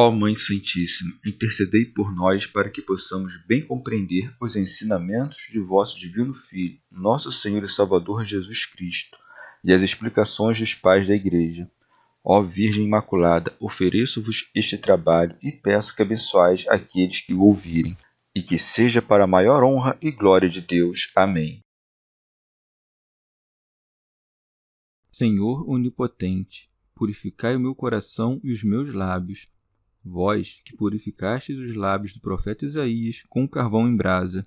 Ó Mãe Santíssima, intercedei por nós para que possamos bem compreender os ensinamentos de vosso Divino Filho, nosso Senhor e Salvador Jesus Cristo, e as explicações dos pais da Igreja. Ó Virgem Imaculada, ofereço-vos este trabalho e peço que abençoais aqueles que o ouvirem, e que seja para a maior honra e glória de Deus. Amém. Senhor onipotente, purificai o meu coração e os meus lábios. Vós, que purificastes os lábios do profeta Isaías com carvão em brasa,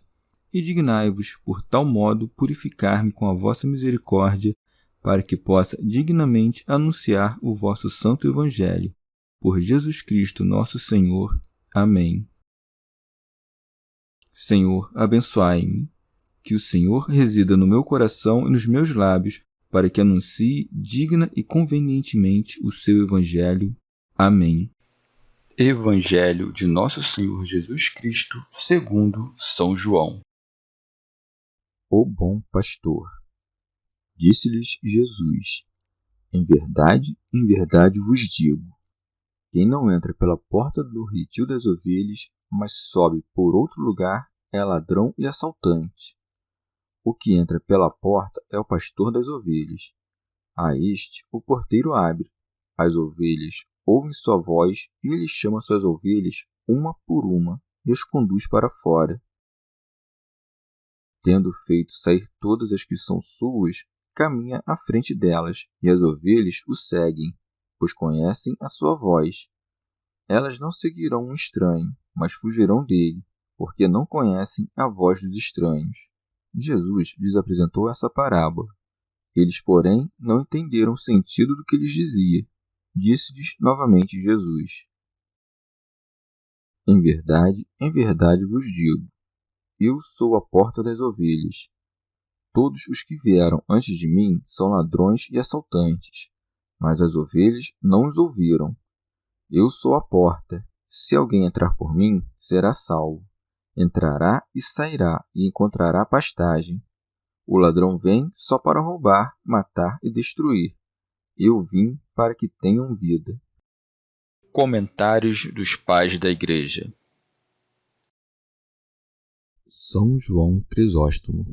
e dignai-vos, por tal modo, purificar-me com a vossa misericórdia, para que possa dignamente anunciar o vosso santo Evangelho. Por Jesus Cristo, nosso Senhor. Amém. Senhor, abençoai-me. Que o Senhor resida no meu coração e nos meus lábios, para que anuncie digna e convenientemente o seu Evangelho. Amém. Evangelho de Nosso Senhor Jesus Cristo, segundo São João. O bom pastor. Disse-lhes Jesus: em verdade vos digo, quem não entra pela porta do redil das ovelhas, mas sobe por outro lugar, é ladrão e assaltante. O que entra pela porta é o pastor das ovelhas. A este o porteiro abre. As ovelhas ouvem sua voz e ele chama suas ovelhas uma por uma e as conduz para fora. Tendo feito sair todas as que são suas, caminha à frente delas, e as ovelhas o seguem, pois conhecem a sua voz. Elas não seguirão um estranho, mas fugirão dele, porque não conhecem a voz dos estranhos. Jesus lhes apresentou essa parábola. Eles, porém, não entenderam o sentido do que lhes dizia. Disse-lhes novamente Jesus: em verdade vos digo, eu sou a porta das ovelhas. Todos os que vieram antes de mim são ladrões e assaltantes, mas as ovelhas não os ouviram. Eu sou a porta. Se alguém entrar por mim, será salvo. Entrará e sairá e encontrará pastagem. O ladrão vem só para roubar, matar e destruir. Eu vim para que tenham vida. Comentários dos Pais da Igreja. São João Crisóstomo.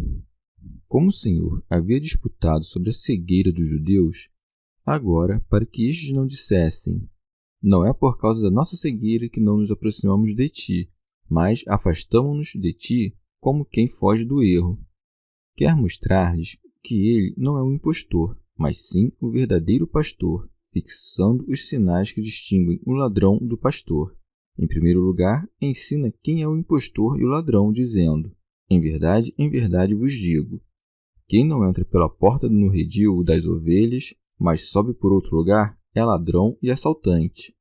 Como o Senhor havia disputado sobre a cegueira dos judeus, agora, para que estes não dissessem: não é por causa da nossa cegueira que não nos aproximamos de ti, mas afastamo-nos de ti como quem foge do erro. Quer mostrar-lhes que ele não é um impostor, mas sim o verdadeiro pastor, fixando os sinais que distinguem o ladrão do pastor. Em primeiro lugar, ensina quem é o impostor e o ladrão, dizendo: em verdade vos digo, quem não entra pela porta no redil das ovelhas, mas sobe por outro lugar, é ladrão e assaltante.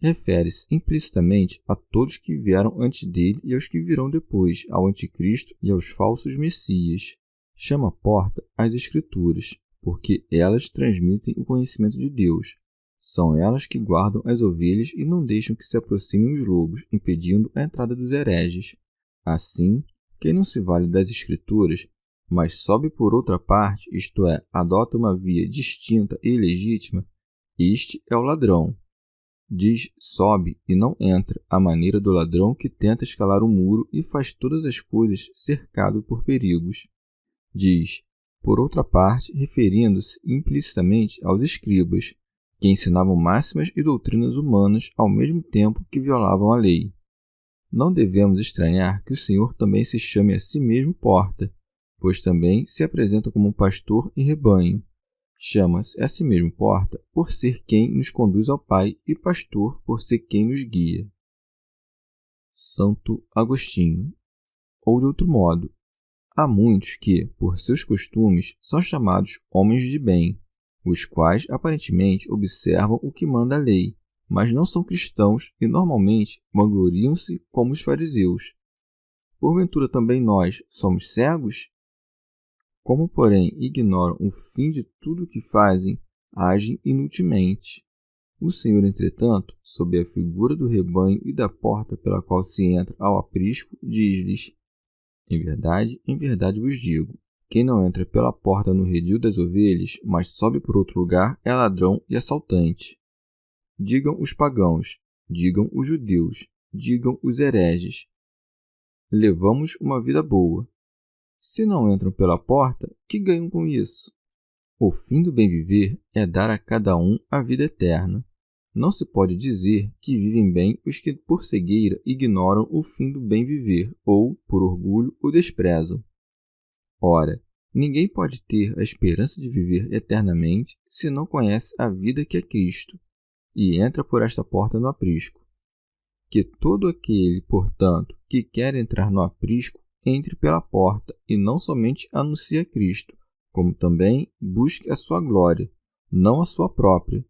Refere-se implicitamente a todos que vieram antes dele e aos que virão depois, ao anticristo e aos falsos messias. Chama porta as Escrituras, porque elas transmitem o conhecimento de Deus. São elas que guardam as ovelhas e não deixam que se aproximem os lobos, impedindo a entrada dos hereges. Assim, quem não se vale das Escrituras, mas sobe por outra parte, isto é, adota uma via distinta e ilegítima, este é o ladrão. Diz sobe e não entra, à maneira do ladrão que tenta escalar o muro e faz todas as coisas cercado por perigos. Diz, por outra parte, referindo-se implicitamente aos escribas, que ensinavam máximas e doutrinas humanas ao mesmo tempo que violavam a lei. Não devemos estranhar que o Senhor também se chame a si mesmo porta, pois também se apresenta como um pastor e rebanho. Chama-se a si mesmo porta por ser quem nos conduz ao Pai e pastor por ser quem nos guia. Santo Agostinho. Ou de outro modo, há muitos que, por seus costumes, são chamados homens de bem, os quais aparentemente observam o que manda a lei, mas não são cristãos e normalmente vangloriam-se como os fariseus. Porventura também nós somos cegos? Como, porém, ignoram o fim de tudo o que fazem, agem inutilmente. O Senhor, entretanto, sob a figura do rebanho e da porta pela qual se entra ao aprisco, diz-lhes: em verdade vos digo, quem não entra pela porta no redil das ovelhas, mas sobe por outro lugar, é ladrão e assaltante. Digam os pagãos: digam os judeus, digam os hereges. Levamos uma vida boa. Se não entram pela porta, que ganham com isso? O fim do bem viver é dar a cada um a vida eterna. Não se pode dizer que vivem bem os que por cegueira ignoram o fim do bem viver ou, por orgulho, o desprezam. Ora, ninguém pode ter a esperança de viver eternamente se não conhece a vida que é Cristo e entra por esta porta no aprisco. Que todo aquele, portanto, que quer entrar no aprisco, entre pela porta e não somente anuncie a Cristo, como também busque a sua glória, não a sua própria.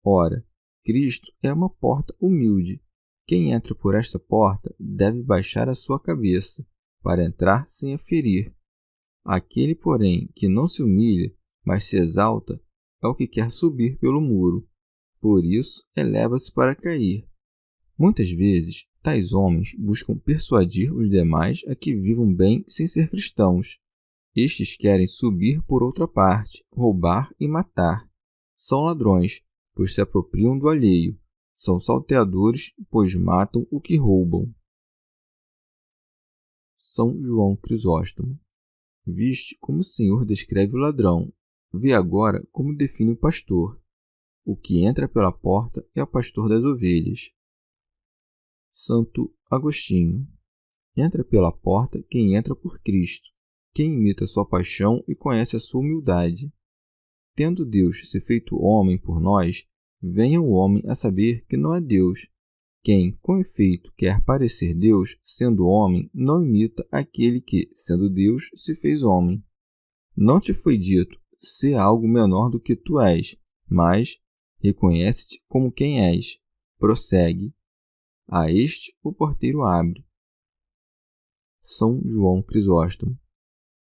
Ora, Cristo é uma porta humilde. Quem entra por esta porta deve baixar a sua cabeça, para entrar sem a ferir. Aquele, porém, que não se humilha, mas se exalta, é o que quer subir pelo muro. Por isso, eleva-se para cair. Muitas vezes, tais homens buscam persuadir os demais a que vivam bem sem ser cristãos. Estes querem subir por outra parte, roubar e matar. São ladrões, pois se apropriam do alheio. São salteadores, pois matam o que roubam. São João Crisóstomo. Viste como o Senhor descreve o ladrão. Vê agora como define o pastor. O que entra pela porta é o pastor das ovelhas. Santo Agostinho. Entra pela porta quem entra por Cristo, quem imita sua paixão e conhece a sua humildade. Tendo Deus se feito homem por nós, venha o homem a saber que não é Deus. Quem, com efeito, quer parecer Deus, sendo homem, não imita aquele que, sendo Deus, se fez homem. Não te foi dito, sê algo menor do que tu és, mas reconhece-te como quem és. Prossegue. A este o porteiro abre. São João Crisóstomo.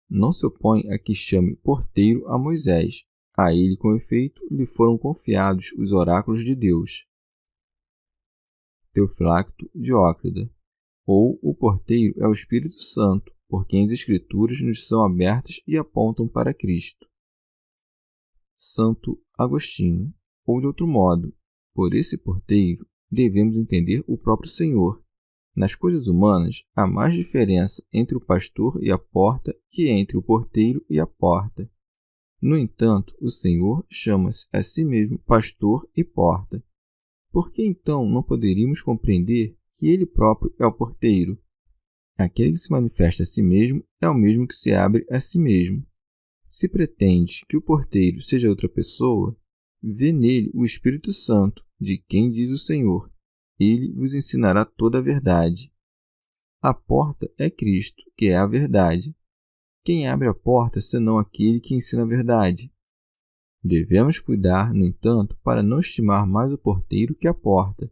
Não se opõe a que chame porteiro a Moisés. A ele, com efeito, lhe foram confiados os oráculos de Deus. Teofilacto Diócrida. Ou o porteiro é o Espírito Santo, por quem as Escrituras nos são abertas e apontam para Cristo. Santo Agostinho. Ou de outro modo, por esse porteiro, devemos entender o próprio Senhor. Nas coisas humanas, há mais diferença entre o pastor e a porta que entre o porteiro e a porta. No entanto, o Senhor chama-se a si mesmo pastor e porta. Por que então não poderíamos compreender que ele próprio é o porteiro? Aquele que se manifesta a si mesmo é o mesmo que se abre a si mesmo. Se pretende que o porteiro seja outra pessoa, vê nele o Espírito Santo, de quem diz o Senhor: ele vos ensinará toda a verdade. A porta é Cristo, que é a verdade. Quem abre a porta senão aquele que ensina a verdade? Devemos cuidar, no entanto, para não estimar mais o porteiro que a porta,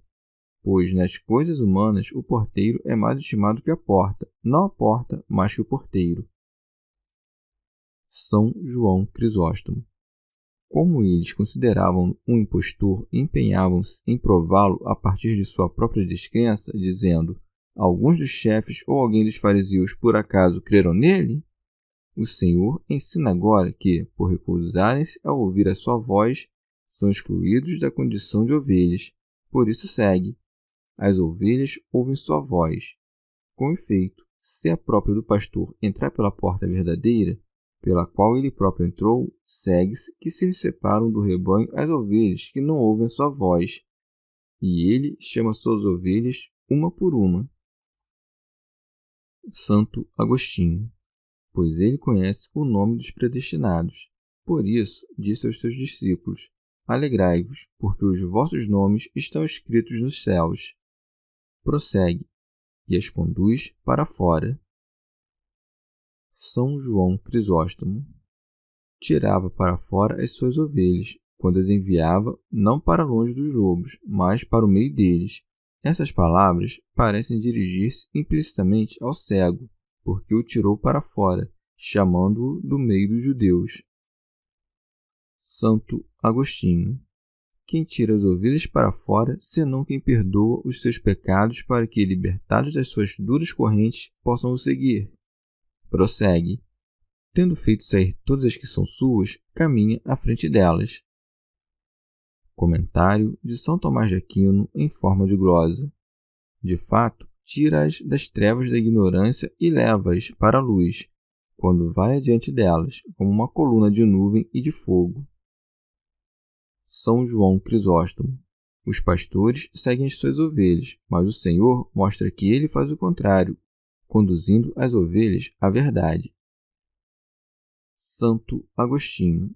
pois nas coisas humanas o porteiro é mais estimado que a porta, não a porta, mas que o porteiro. São João Crisóstomo. Como eles consideravam um impostor, empenhavam-se em prová-lo a partir de sua própria descrença, dizendo: alguns dos chefes ou alguém dos fariseus por acaso creram nele? O Senhor ensina agora que, por recusarem-se a ouvir a sua voz, são excluídos da condição de ovelhas. Por isso segue: as ovelhas ouvem sua voz. Com efeito, se é próprio do pastor entrar pela porta verdadeira, pela qual ele próprio entrou, segue-se que se separam do rebanho as ovelhas que não ouvem a sua voz, e ele chama suas ovelhas uma por uma. Santo Agostinho. Pois ele conhece o nome dos predestinados. Por isso, disse aos seus discípulos: alegrai-vos, porque os vossos nomes estão escritos nos céus. Prossegue, e as conduz para fora. São João Crisóstomo. Tirava para fora as suas ovelhas, quando as enviava não para longe dos lobos, mas para o meio deles. Essas palavras parecem dirigir-se implicitamente ao cego, porque o tirou para fora, chamando-o do meio dos judeus. Santo Agostinho. Quem tira as ovelhas para fora, senão quem perdoa os seus pecados para que, libertados das suas duras correntes, possam o seguir? Prossegue. Tendo feito sair todas as que são suas, caminha à frente delas. Comentário de São Tomás de Aquino em forma de glosa. De fato, tira-as das trevas da ignorância e leva-as para a luz, quando vai adiante delas, como uma coluna de nuvem e de fogo. São João Crisóstomo. Os pastores seguem as suas ovelhas, mas o Senhor mostra que ele faz o contrário, conduzindo as ovelhas à verdade. Santo Agostinho.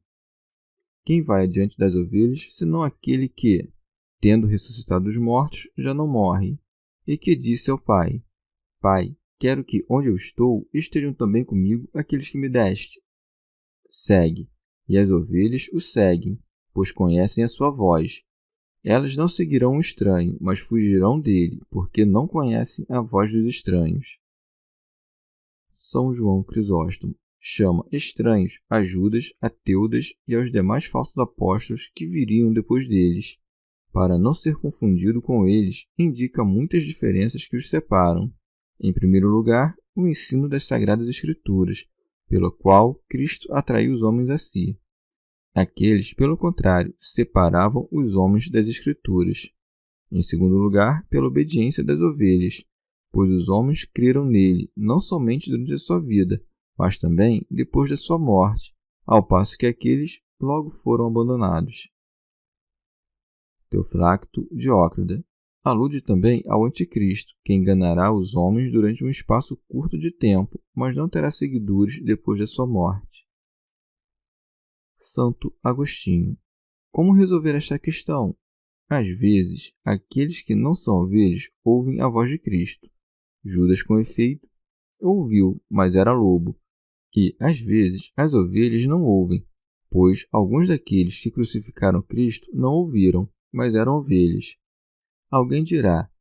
Quem vai adiante das ovelhas, senão aquele que, tendo ressuscitado dos mortos, já não morre, e que disse ao Pai: Pai, quero que, onde eu estou, estejam também comigo aqueles que me deste. Segue, e as ovelhas o seguem, pois conhecem a sua voz. Elas não seguirão o estranho, mas fugirão dele, porque não conhecem a voz dos estranhos. São João Crisóstomo chama estranhos a Judas, a Teudas e aos demais falsos apóstolos que viriam depois deles. Para não ser confundido com eles, indica muitas diferenças que os separam. Em primeiro lugar, o ensino das Sagradas Escrituras, pelo qual Cristo atraiu os homens a si. Aqueles, pelo contrário, separavam os homens das Escrituras. Em segundo lugar, pela obediência das ovelhas, pois os homens creram nele não somente durante a sua vida, mas também depois da sua morte, ao passo que aqueles logo foram abandonados. Teofracto Diócrida alude também ao Anticristo, que enganará os homens durante um espaço curto de tempo, mas não terá seguidores depois da sua morte. Santo Agostinho. Como resolver esta questão? Às vezes, aqueles que não são ovelhas ouvem a voz de Cristo. Judas, com efeito, ouviu, mas era lobo. E, às vezes, as ovelhas não ouvem, pois alguns daqueles que crucificaram Cristo não ouviram, mas eram ovelhas. Alguém dirá: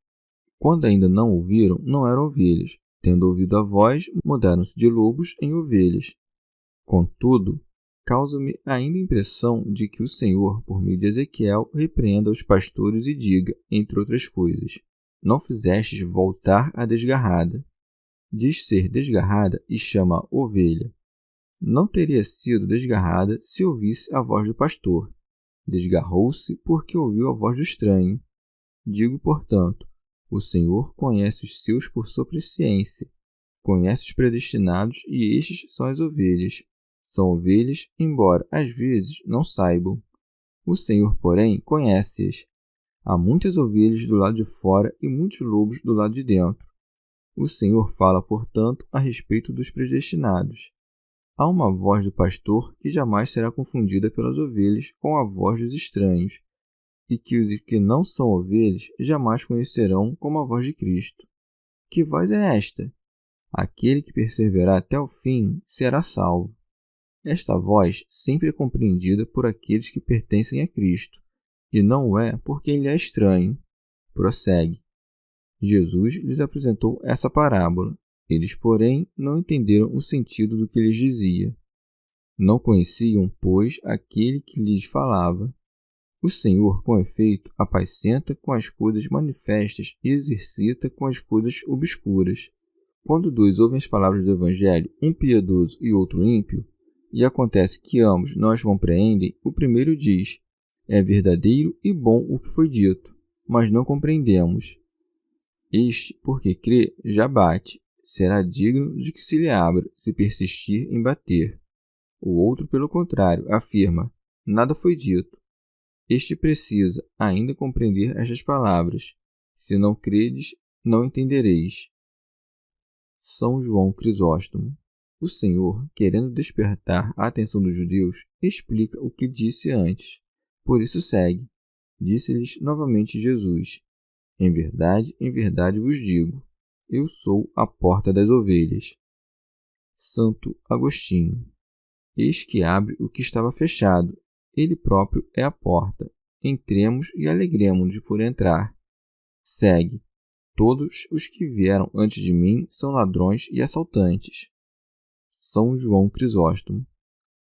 quando ainda não ouviram, não eram ovelhas. Tendo ouvido a voz, mudaram-se de lobos em ovelhas. Contudo, causa-me ainda a impressão de que o Senhor, por meio de Ezequiel, repreenda os pastores e diga, entre outras coisas: não fizestes voltar a desgarrada. Diz ser desgarrada e chama ovelha. Não teria sido desgarrada se ouvisse a voz do pastor. Desgarrou-se porque ouviu a voz do estranho. Digo, portanto, o Senhor conhece os seus por sua presciência, conhece os predestinados e estes são as ovelhas. São ovelhas, embora às vezes não saibam. O Senhor, porém, conhece-as. Há muitas ovelhas do lado de fora e muitos lobos do lado de dentro. O Senhor fala, portanto, a respeito dos predestinados. Há uma voz do pastor que jamais será confundida pelas ovelhas com a voz dos estranhos, e que os que não são ovelhas jamais conhecerão como a voz de Cristo. Que voz é esta? Aquele que perseverar até o fim será salvo. Esta voz sempre é compreendida por aqueles que pertencem a Cristo, e não o é por quem lhe é estranho. Prossegue. Jesus lhes apresentou essa parábola. Eles, porém, não entenderam o sentido do que lhes dizia. Não conheciam, pois, aquele que lhes falava. O Senhor, com efeito, apacenta com as coisas manifestas e exercita com as coisas obscuras. Quando dois ouvem as palavras do Evangelho, um piedoso e outro ímpio, e acontece que ambos não as compreendem, o primeiro diz: é verdadeiro e bom o que foi dito, mas não compreendemos. Este, porque crê, já bate, será digno de que se lhe abra, se persistir em bater. O outro, pelo contrário, afirma: nada foi dito. Este precisa ainda compreender estas palavras. Se não credes, não entendereis. São João Crisóstomo. O Senhor, querendo despertar a atenção dos judeus, explica o que disse antes. Por isso segue. Disse-lhes novamente Jesus: em verdade vos digo, eu sou a porta das ovelhas. Santo Agostinho. Eis que abre o que estava fechado. Ele próprio é a porta. Entremos e alegremo-nos por entrar. Segue. Todos os que vieram antes de mim são ladrões e assaltantes. São João Crisóstomo.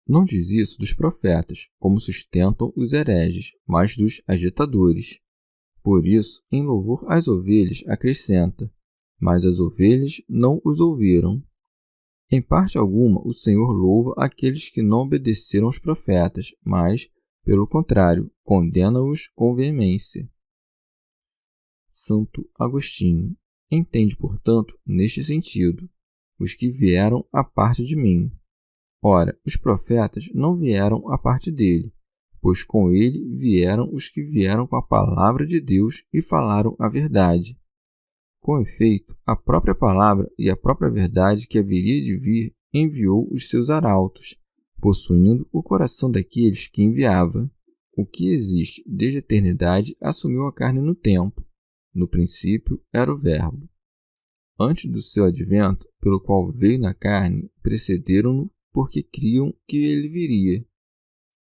Não diz isso dos profetas, como sustentam os hereges, mas dos agitadores. Por isso, em louvor às ovelhas, acrescenta: mas as ovelhas não os ouviram. Em parte alguma, o Senhor louva aqueles que não obedeceram aos profetas, mas, Pelo contrário, condena-os com veemência. Santo Agostinho entende, portanto, neste sentido, os que vieram à parte de mim. Ora, os profetas não vieram à parte dele, pois com ele vieram os que vieram com a palavra de Deus e falaram a verdade. Com efeito, a própria palavra e a própria verdade que haveria de vir enviou os seus arautos, possuindo o coração daqueles que enviava. O que existe desde a eternidade assumiu a carne no tempo. No princípio era o Verbo. Antes do seu advento, pelo qual veio na carne, precederam-no porque criam que ele viria.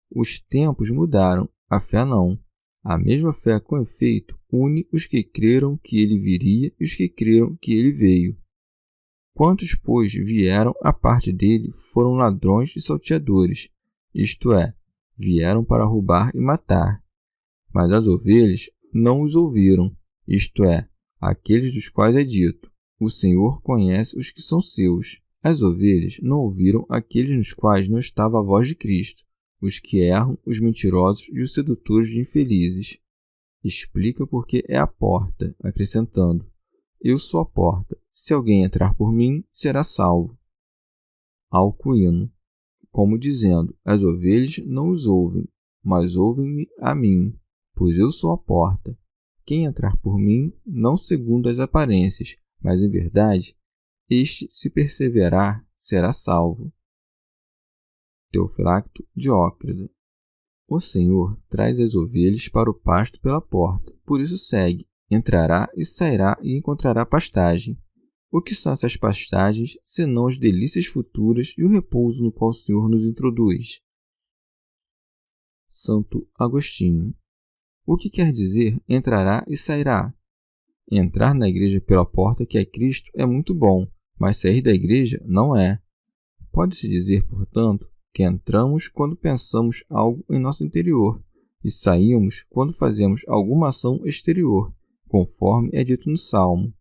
Os tempos mudaram, a fé não. A mesma fé, com efeito, une os que creram que ele viria e os que creram que ele veio. Quantos, pois, vieram à parte dele foram ladrões e salteadores, isto é, vieram para roubar e matar. Mas as ovelhas não os ouviram, isto é, aqueles dos quais é dito: o Senhor conhece os que são seus. As ovelhas não ouviram aqueles nos quais não estava a voz de Cristo, os que erram, os mentirosos e os sedutores de infelizes. Explica porque é a porta, acrescentando: eu sou a porta. Se alguém entrar por mim, será salvo. Alcuíno, como dizendo: as ovelhas não os ouvem, mas ouvem-me a mim, pois eu sou a porta. Quem entrar por mim, não segundo as aparências, mas em verdade, este, se perseverar, será salvo. Teofracto Diócrida. O Senhor traz as ovelhas para o pasto pela porta, por isso segue, entrará e sairá e encontrará pastagem. O que são essas pastagens, senão as delícias futuras e o repouso no qual o Senhor nos introduz? Santo Agostinho. O que quer dizer entrará e sairá? Entrar na igreja pela porta que é Cristo é muito bom, mas sair da igreja não é. Pode-se dizer, portanto, que entramos quando pensamos algo em nosso interior e saímos quando fazemos alguma ação exterior, conforme é dito no Salmo.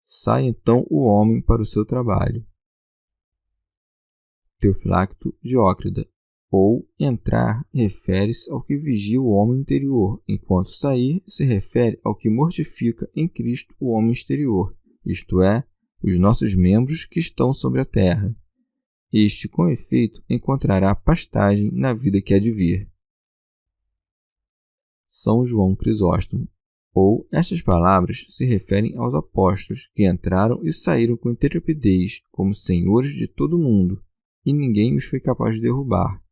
Sai então o homem para o seu trabalho. Teofracto Diócrida. Ou entrar refere-se ao que vigia o homem interior, enquanto sair se refere ao que mortifica em Cristo o homem exterior, isto é, os nossos membros que estão sobre a terra. Este, com efeito, encontrará pastagem na vida que há de vir. São João Crisóstomo. Ou estas palavras se referem aos apóstolos que entraram e saíram com intrepidez como senhores de todo o mundo, e ninguém os foi capaz de derrubar.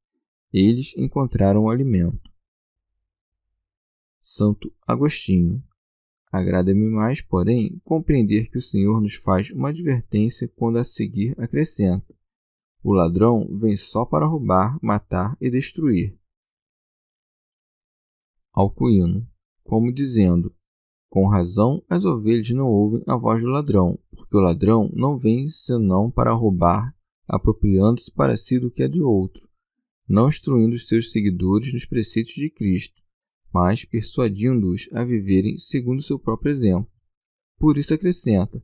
Eles encontraram o alimento. Santo Agostinho. Agrada-me mais, porém, compreender que o Senhor nos faz uma advertência quando a seguir acrescenta: o ladrão vem só para roubar, matar e destruir. Alcuíno, como dizendo: com razão as ovelhas não ouvem a voz do ladrão, porque o ladrão não vem senão para roubar, apropriando-se para si do que é de outro, não instruindo os seus seguidores nos preceitos de Cristo, mas persuadindo-os a viverem segundo seu próprio exemplo. Por isso acrescenta: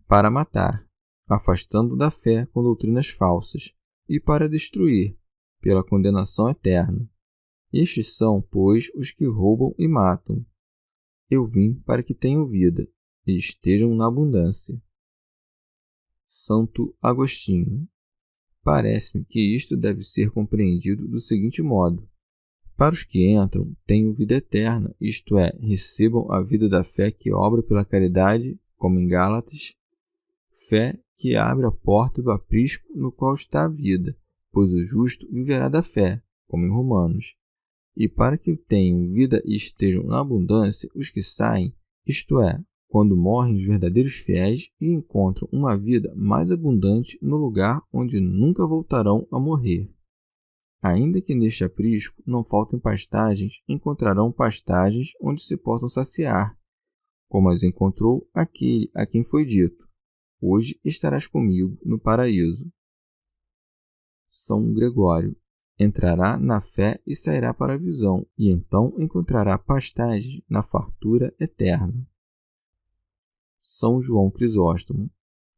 para matar, afastando da fé com doutrinas falsas, e para destruir, pela condenação eterna. Estes são, pois, os que roubam e matam. Eu vim para que tenham vida, e estejam na abundância. Santo Agostinho. Parece-me que isto deve ser compreendido do seguinte modo: para os que entram, tenham vida eterna, isto é, recebam a vida da fé que obra pela caridade, como em Gálatas, fé que abre a porta do aprisco no qual está a vida, pois o justo viverá da fé, como em Romanos. E para que tenham vida e estejam na abundância os que saem, isto é, quando morrem os verdadeiros fiéis e encontram uma vida mais abundante no lugar onde nunca voltarão a morrer. Ainda que neste aprisco não faltem pastagens, encontrarão pastagens onde se possam saciar, como as encontrou aquele a quem foi dito: hoje estarás comigo no paraíso. São Gregório. Entrará na fé e sairá para a visão, e então encontrará pastagem na fartura eterna. São João Crisóstomo.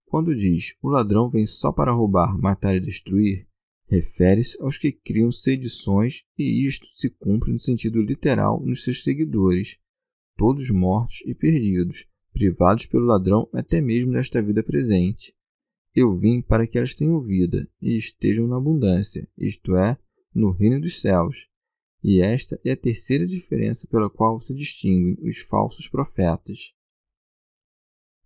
Quando diz: o ladrão vem só para roubar, matar e destruir, refere-se aos que criam sedições e isto se cumpre no sentido literal nos seus seguidores, todos mortos e perdidos, privados pelo ladrão até mesmo desta vida presente. Eu vim para que elas tenham vida e estejam na abundância, isto é, no reino dos céus. E esta é a terceira diferença pela qual se distinguem os falsos profetas.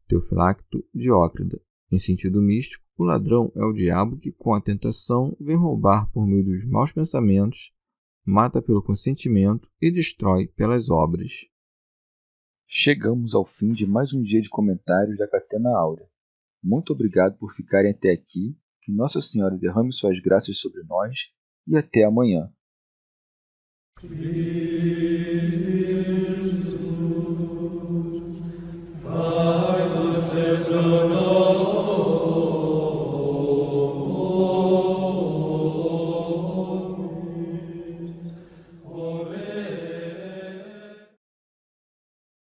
Teofilacto Diócrida. Em sentido místico, o ladrão é o diabo que, com a tentação, vem roubar por meio dos maus pensamentos, mata pelo consentimento e destrói pelas obras. Chegamos ao fim de mais um dia de comentários da Catena Áurea. Muito obrigado por ficarem até aqui, que Nossa Senhora derrame suas graças sobre nós e até amanhã.